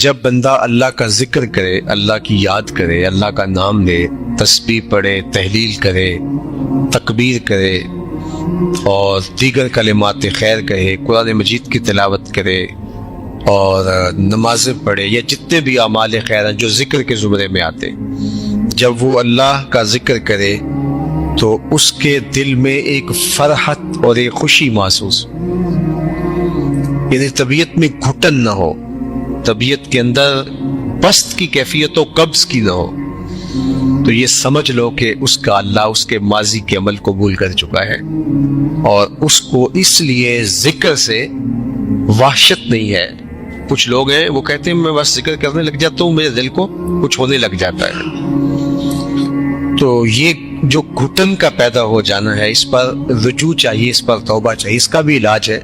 جب بندہ اللہ کا ذکر کرے، اللہ کی یاد کرے، اللہ کا نام لے، تسبیح پڑھے، تحلیل کرے، تکبیر کرے اور دیگر کلمات خیر کہے، قرآن مجید کی تلاوت کرے اور نمازیں پڑھے یا جتنے بھی اعمال خیر ہیں جو ذکر کے زمرے میں آتے، جب وہ اللہ کا ذکر کرے تو اس کے دل میں ایک فرحت اور ایک خوشی محسوس، یعنی طبیعت میں گھٹن نہ ہو، طبیعت کے اندر پست کی کیفیت و قبض کی نہ ہو، تو یہ سمجھ لو کہ اس کا اللہ اس کے ماضی کے عمل قبول کر چکا ہے اور اس کو اس لیے ذکر سے وحشت نہیں ہے۔ کچھ لوگ ہیں وہ کہتے ہیں میں بس ذکر کرنے لگ جاتا ہوں، میرے دل کو کچھ ہونے لگ جاتا ہے، تو یہ جو گھٹن کا پیدا ہو جانا ہے، اس پر رجوع چاہیے، اس پر توبہ چاہیے۔ اس کا بھی علاج ہے۔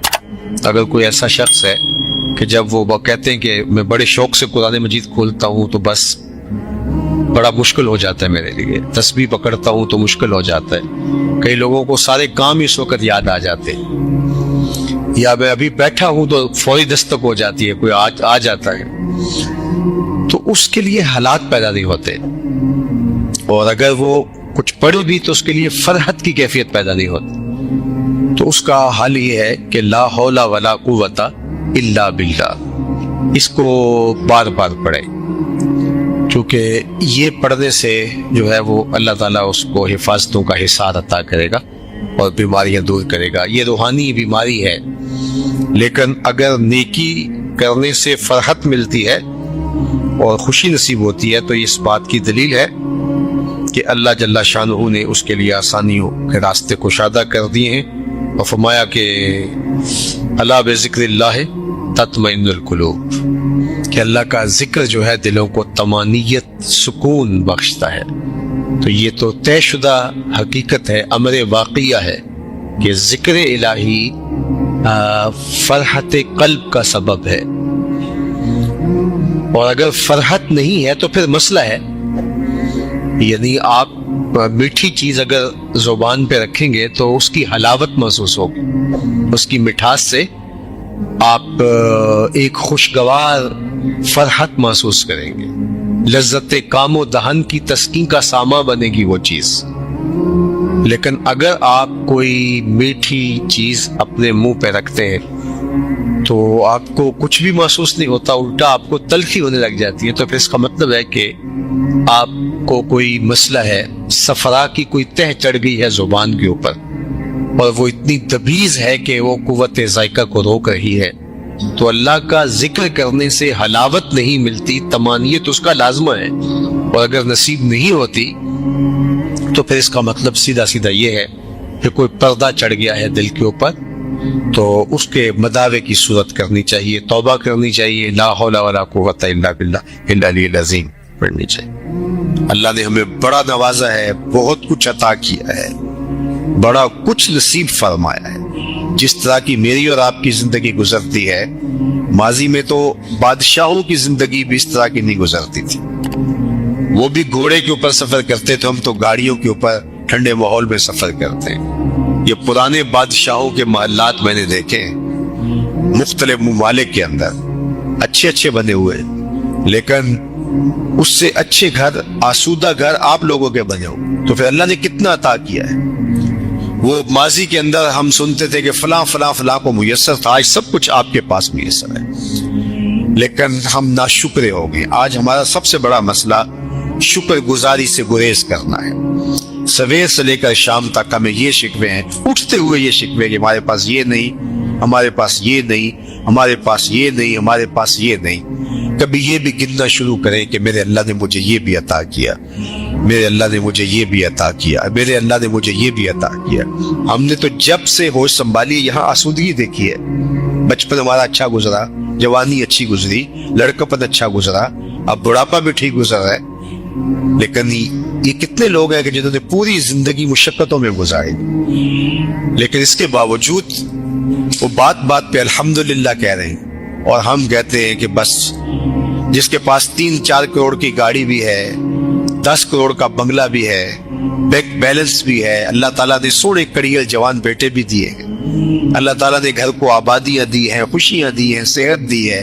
اگر کوئی ایسا شخص ہے کہ جب وہ کہتے ہیں کہ میں بڑے شوق سے قرآن مجید کھولتا ہوں تو بس بڑا مشکل ہو جاتا ہے میرے لیے، تسبیح پکڑتا ہوں تو مشکل ہو جاتا ہے، کئی لوگوں کو سارے کام اس وقت یاد آ جاتے ہیں، یا میں ابھی بیٹھا ہوں تو فوری دستک ہو جاتی ہے، کوئی آ جاتا ہے، تو اس کے لیے حالات پیدا نہیں ہوتے، اور اگر وہ کچھ پڑھے بھی تو اس کے لیے فرحت کی کیفیت پیدا نہیں ہوتی، تو اس کا حل یہ ہے کہ لا حول ولا قوت الا باللہ، اس کو بار بار پڑھے، کیونکہ یہ پڑھنے سے جو ہے وہ اللہ تعالیٰ اس کو حفاظتوں کا حصار عطا کرے گا اور بیماریاں دور کرے گا۔ یہ روحانی بیماری ہے، لیکن اگر نیکی کرنے سے فرحت ملتی ہے اور خوشی نصیب ہوتی ہے تو یہ اس بات کی دلیل ہے کہ اللہ جل شانہ نے اس کے لیے آسانیوں کے راستے کشادہ کر دیے ہیں، اور فرمایا کہ الا بذکر اللہ تطمئن القلوب، کہ اللہ کا ذکر جو ہے دلوں کو طمانینت، سکون بخشتا ہے۔ تو یہ تو طے شدہ حقیقت ہے، امر واقعہ ہے کہ ذکر الہی فرحت قلب کا سبب ہے، اور اگر فرحت نہیں ہے تو پھر مسئلہ ہے، یعنی آپ میٹھی چیز اگر زبان پہ رکھیں گے تو اس کی حلاوت محسوس ہوگی، اس کی مٹھاس سے آپ ایک خوشگوار فرحت محسوس کریں گے، لذت کام و دہن کی تسکین کا ساما بنے گی وہ چیز۔ لیکن اگر آپ کوئی میٹھی چیز اپنے منہ پہ رکھتے ہیں تو آپ کو کچھ بھی محسوس نہیں ہوتا، الٹا آپ کو تلخی ہونے لگ جاتی ہے، تو پھر اس کا مطلب ہے کہ آپ کو کوئی مسئلہ ہے، صفرا کی کوئی تہ چڑھ گئی ہے زبان کے اوپر، اور وہ اتنی تبیز ہے کہ وہ قوت ذائقہ کو روک رہی ہے۔ تو اللہ کا ذکر کرنے سے حلاوت نہیں ملتی، طمانینت اس کا لازمہ ہے، اور اگر نصیب نہیں ہوتی تو پھر اس کا مطلب سیدھا سیدھا یہ ہے کہ کوئی پردہ چڑھ گیا ہے دل کے اوپر، تو اس کے مداوے کی صورت کرنی چاہیے، توبہ کرنی چاہیے، لا حول ولا قوت الا باللہ العلی العظیم پڑھنی چاہیے۔ اللہ نے ہمیں بڑا نوازا ہے، بہت کچھ عطا کیا ہے، بڑا کچھ نصیب فرمایا ہے۔ جس طرح کی میری اور آپ کی زندگی گزرتی ہے، ماضی میں تو بادشاہوں کی زندگی بھی اس طرح کی نہیں گزرتی تھی، وہ بھی گھوڑے کے اوپر سفر کرتے تھے، ہم تو گاڑیوں کے اوپر ٹھنڈے ماحول میں سفر کرتے ہیں۔ یہ پرانے بادشاہوں کے محلات میں نے دیکھے ہیں، مختلف ممالک کے اندر اچھے اچھے بنے ہوئے، لیکن اس سے اچھے گھر، آسودہ گھر آپ لوگوں کے بنے ہوئے، تو پھر اللہ نے کتنا عطا کیا ہے۔ وہ ماضی کے اندر ہم سنتے تھے کہ فلاں فلاں فلاں کو میسر تھا، آج سب کچھ آپ کے پاس میسر ہے، لیکن ہم ناشکرے ہو گئے۔ آج ہمارا سب سے بڑا مسئلہ شکر گزاری سے گریز کرنا ہے۔ سویر سے لے کر شام تک ہمیں یہ شکوے ہیں، اٹھتے ہوئے یہ شکوے کہ ہمارے پاس یہ نہیں، ہمارے پاس یہ نہیں، ہمارے پاس یہ نہیں، ہمارے پاس یہ نہیں۔ کبھی یہ بھی گننا شروع کریں کہ میرے اللہ نے مجھے یہ بھی عطا کیا، میرے اللہ نے مجھے یہ بھی عطا کیا، میرے اللہ نے مجھے یہ بھی عطا کیا۔ ہم نے تو جب سے ہوش سنبھالی یہاں آسودگی دیکھی ہے، بچپن ہمارا اچھا گزرا، جوانی اچھی گزری، لڑکپن اچھا گزرا، اب بڑھاپا بھی ٹھیک گزر رہا ہے، لیکن یہ کتنے لوگ ہیں کہ جنہوں نے پوری زندگی مشقتوں میں گزاری، لیکن اس کے باوجود وہ بات بات پہ الحمدللہ کہہ رہے ہیں، اور ہم کہتے ہیں کہ بس جس کے پاس 3-4 کروڑ کی گاڑی بھی ہے، 10 کروڑ کا بنگلہ بھی ہے، بینک بیلنس بھی ہے، اللہ تعالیٰ نے سوڑے کڑیل جوان بیٹے بھی دیے ہیں، اللہ تعالیٰ نے گھر کو آبادیاں دی ہیں، خوشیاں دی ہیں، صحت دی ہے،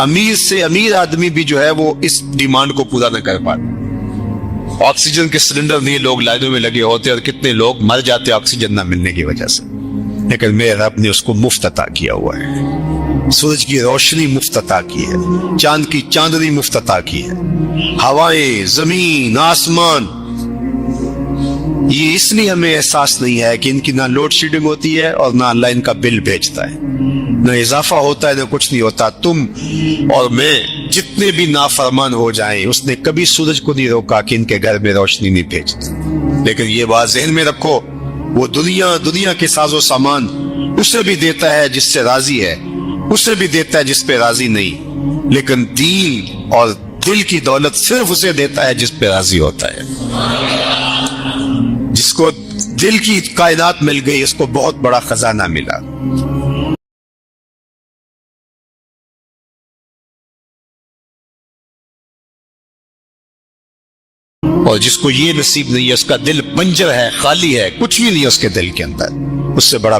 امیر سے امیر آدمی بھی جو ہے وہ اس ڈیمانڈ کو پورا نہ کر پاتا. آکسیجن کے سلنڈر نہیں لوگ لائنوں میں لگے ہوتے اور کتنے لوگ مر جاتے آکسیجن نہ ملنے کی وجہ سے, لیکن میرے رب نے اس کو مفت عطا کیا ہوا ہے. سورج کی روشنی مفت عطا کی ہے, چاند کی چاندنی مفت عطا کی ہے, ہوائیں, زمین, آسمان. یہ اس لیے ہمیں احساس نہیں ہے کہ ان کی نہ لوڈ شیڈنگ ہوتی ہے اور نہ اللہ ان کا بل بھیجتا ہے, نہ اضافہ ہوتا ہے, نہ کچھ نہیں ہوتا. تم اور میں جتنے بھی نافرمان ہو جائیں, اس نے کبھی سورج کو نہیں روکا کہ ان کے گھر میں روشنی نہیں بھیجتی. لیکن یہ بات ذہن میں رکھو, وہ دنیا کے ساز و سامان اسے بھی دیتا ہے جس سے راضی ہے, اسے بھی دیتا ہے جس پہ راضی نہیں, لیکن دین اور دل کی دولت صرف اسے دیتا ہے جس پہ راضی ہوتا ہے. جس کو دل کی کائنات مل گئی, اس کو بہت بڑا خزانہ ملا. اور جس کو یہ نصیب نہیں ہے, اس کا دل بنجر ہے, خالی ہے, کچھ بھی نہیں ہے اس کے دل کے اندر, اس سے بڑا